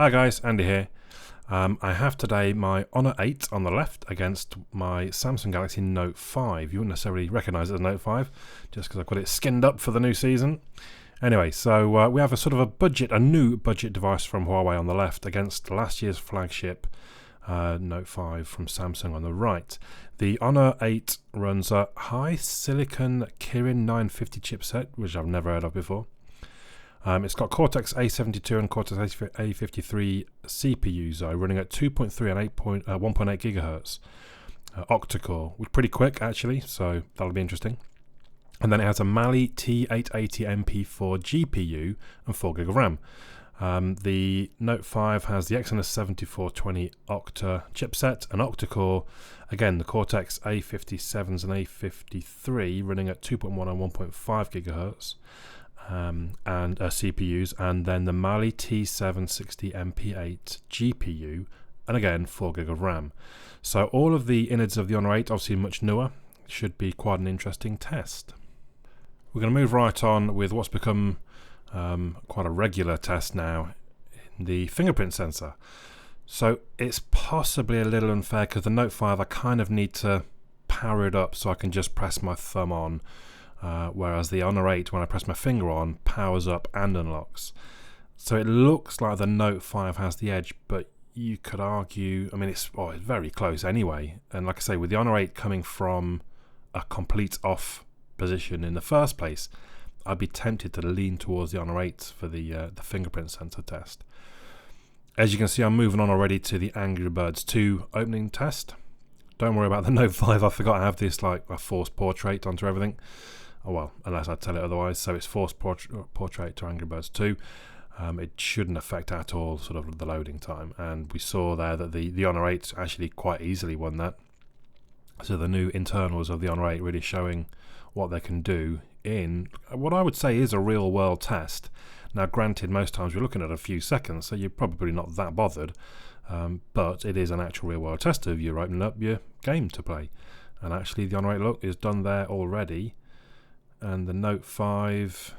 Hi guys, Andy here. I have today my Honor 8 on the left against my Samsung Galaxy Note 5. You wouldn't necessarily recognise it as Note 5 just because I've got it skinned up for the new season. Anyway, so we have a sort of a new budget device from Huawei on the left against last year's flagship Note 5 from Samsung on the right. The Honor 8 runs a high silicon Kirin 950 chipset, which I've never heard of before. It's got Cortex A72 and Cortex A53 CPUs running at 2.3 and 1.8 gigahertz octa-core, which is pretty quick actually, so that'll be interesting. And then it has a Mali T880 MP4 GPU and 4 gig of RAM. The Note 5 has the Exynos 7420 Octa chipset and octa-core. Again, the Cortex A57s and A53 running at 2.1 and 1.5 gigahertz. And CPUs, and then the Mali T760 MP8 GPU, and again 4 gig of RAM. So all of the innards of the Honor 8, obviously much newer, should be quite an interesting test. We're going to move right on with what's become quite a regular test now, in the fingerprint sensor. So it's possibly a little unfair because the Note 5 I kind of need to power it up so I can just press my thumb on. Whereas the Honor 8, when I press my finger on, powers up and unlocks. So it looks like the Note 5 has the edge, but you could argue, I mean, it's very close anyway. And like I say, with the Honor 8 coming from a complete off position in the first place, I'd be tempted to lean towards the Honor 8 for the fingerprint sensor test. As you can see, I'm moving on already to the Angry Birds 2 opening test. Don't worry about the Note 5, I forgot I have this like a forced portrait onto everything. Oh well, unless I tell it otherwise. So it's forced portrait to Angry Birds 2. It shouldn't affect at all sort of the loading time. And we saw there that the Honor 8 actually quite easily won that. So the new internals of the Honor 8 really showing what they can do in what I would say is a real world test. Now granted, most times we're looking at a few seconds, so you're probably not that bothered. But it is an actual real world test of you opening up your game to play. And actually the Honor 8 look is done there already. And the Note 5,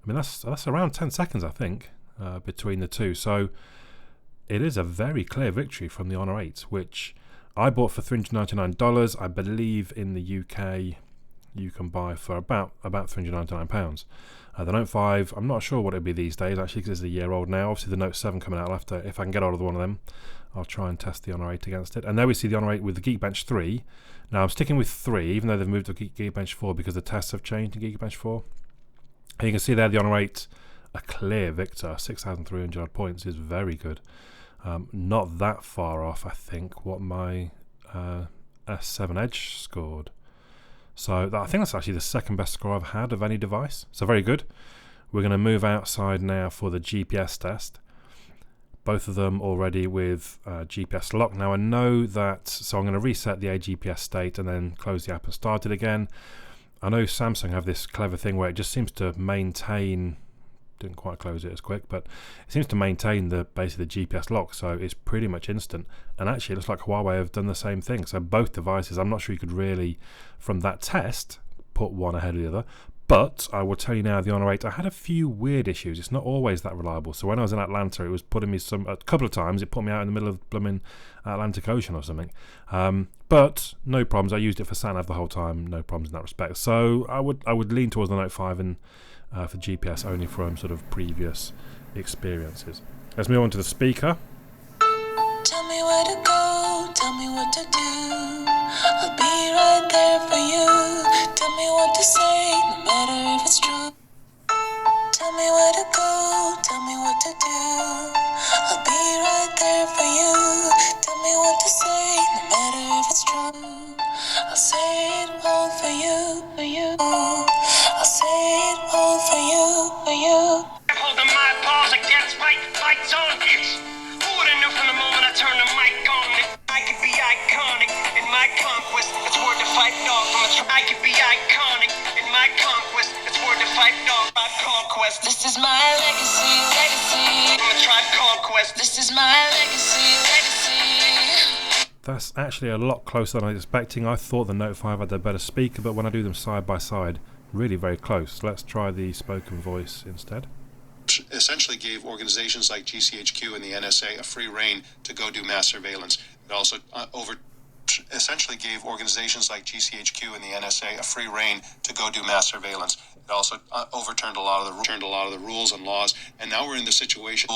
I mean that's around 10 seconds I think between the two. So it is a very clear victory from the Honor 8, which I bought for $399. I believe in the UK you can buy for about £399. The Note 5, I'm not sure what it'd be these days actually because it's a year old now. Obviously the Note 7 coming out after. If I can get hold of one of them, I'll try and test the Honor 8 against it. And there we see the Honor 8 with the Geekbench 3. Now I'm sticking with 3, even though they've moved to Geekbench 4 because the tests have changed in Geekbench 4. And you can see there the Honor 8, a clear victor, 6,300 odd points is very good. Not that far off, I think, what my S7 Edge scored. So I think that's actually the second best score I've had of any device. So very good. We're going to move outside now for the GPS test. Both of them already with GPS lock. Now I know that, so I'm going to reset the AGPS state and then close the app and start it again. I know Samsung have this clever thing where it just seems to maintain, didn't quite close it as quick, but it seems to maintain basically the GPS lock, so it's pretty much instant. And actually it looks like Huawei have done the same thing. So both devices, I'm not sure you could really, from that test, put one ahead of the other. But I will tell you now, the Honor 8, I had a few weird issues. It's not always that reliable. So when I was in Atlanta, it was putting me a couple of times, it put me out in the middle of blooming Atlantic Ocean or something. But no problems. I used it for sat-nav the whole time. No problems in that respect. So I would lean towards the Note 5 and for GPS only from sort of previous experiences. Let's move on to the speaker. Tell me where to go, tell me what to do. I'll be right there for you. Tell me what to say, no matter if it's true. Tell me where to go, tell me what to do. I'll be right there for you. Tell me what to say, no matter if it's true. I'll say it all for you, for you. I'll say it all for you, for you. Holding my paws against fight zone. Who would have knew from the moment I turned the mic on that I could be iconic in my conquest? It's word to fight dog from I could be iconic in my conquest. It's word to fight dog my conquest. This is my legacy. From a tribe conquest. This is my legacy. That's actually a lot closer than I was expecting. I thought the Note 5 had a better speaker, but when I do them side by side, really very close. Let's try the spoken voice instead. essentially gave organizations like GCHQ and the NSA a free rein to go do mass surveillance. It also essentially gave organizations like GCHQ and the NSA a free rein to go do mass surveillance. It also overturned a lot of the rules and laws, and now we're in the situation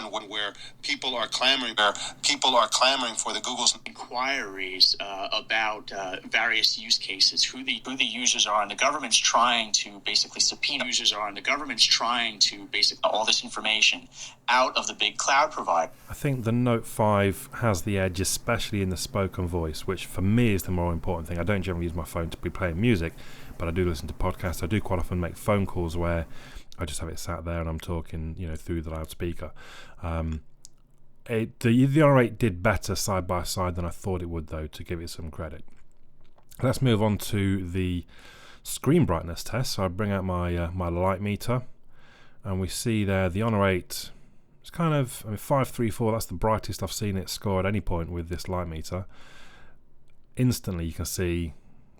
where people are clamoring for the Google's inquiries about various use cases, who the users are, and the government's trying to basically subpoena users are, and the government's trying to basically all this information out of the big cloud provider. I think the Note 5 has the edge, especially in the spoken voice, which for me is the more important thing. I don't generally use my phone to be playing music, but I do listen to podcasts. I do quite often make phone calls where I just have it sat there and I'm talking, through the loudspeaker. The Honor 8 did better side by side than I thought it would, though, to give it some credit. Let's move on to the screen brightness test. So I bring out my light meter, and we see there the Honor 8. It's kind of 534. That's the brightest I've seen it score at any point with this light meter. Instantly, you can see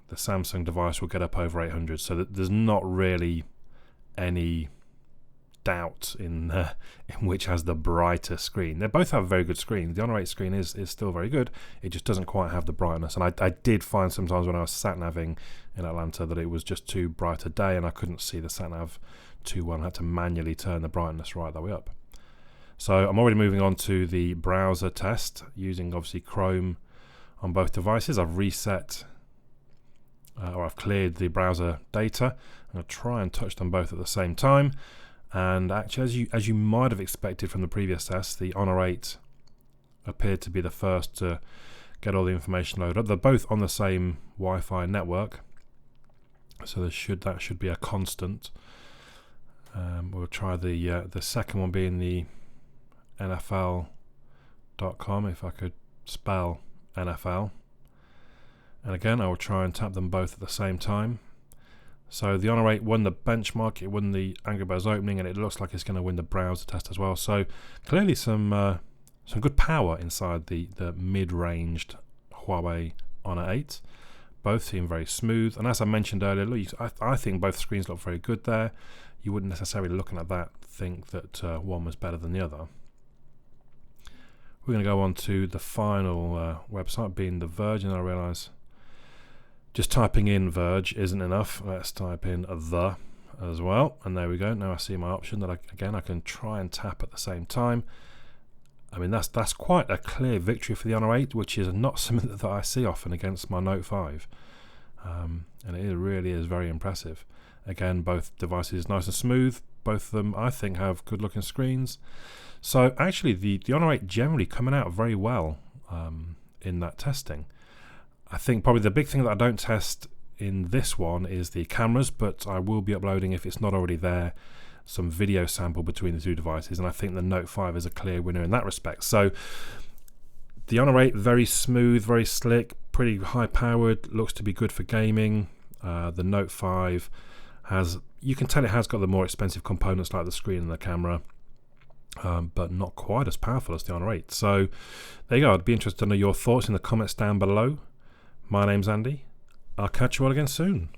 the Samsung device will get up over 800. So that there's not really any doubt in which has the brighter screen. They both have very good screens. The Honor 8 screen is still very good. It just doesn't quite have the brightness. And I did find sometimes when I was sat-naving in Atlanta that it was just too bright a day and I couldn't see the sat-nav too well. I had to manually turn the brightness right the way up. So I'm already moving on to the browser test using obviously Chrome on both devices. I've reset or I've cleared the browser data. I'm going to try and touch them both at the same time. And actually, as you might have expected from the previous test, the Honor 8 appeared to be the first to get all the information loaded up. They're both on the same Wi-Fi network, so that should be a constant. We'll try the second one being the NFL.com, if I could spell NFL. And again, I will try and tap them both at the same time. So the Honor 8 won the benchmark, it won the Angry Birds opening, and it looks like it's going to win the browser test as well. So clearly some good power inside the mid-ranged Huawei Honor 8. Both seem very smooth, and as I mentioned earlier, look, I think both screens look very good there. You wouldn't necessarily, looking at that, think that one was better than the other. We're going to go on to the final website, being The Verge, and I realise just typing in Verge isn't enough. Let's type in the as well, and there we go. Now I see my option that I can try and tap at the same time. I mean, that's quite a clear victory for the Honor 8, which is not something that I see often against my Note 5, and it really is very impressive. Again, both devices nice and smooth. Both of them, I think, have good-looking screens. So actually, the Honor 8 generally coming out very well in that testing. I think probably the big thing that I don't test in this one is the cameras, but I will be uploading, if it's not already there, some video sample between the two devices, and I think the Note 5 is a clear winner in that respect. So the Honor 8, very smooth, very slick, pretty high-powered, looks to be good for gaming. The Note 5 you can tell it has got the more expensive components like the screen and the camera, but not quite as powerful as the Honor 8. So there you go. I'd be interested to know your thoughts in the comments down below. My name's Andy. I'll catch you all again soon.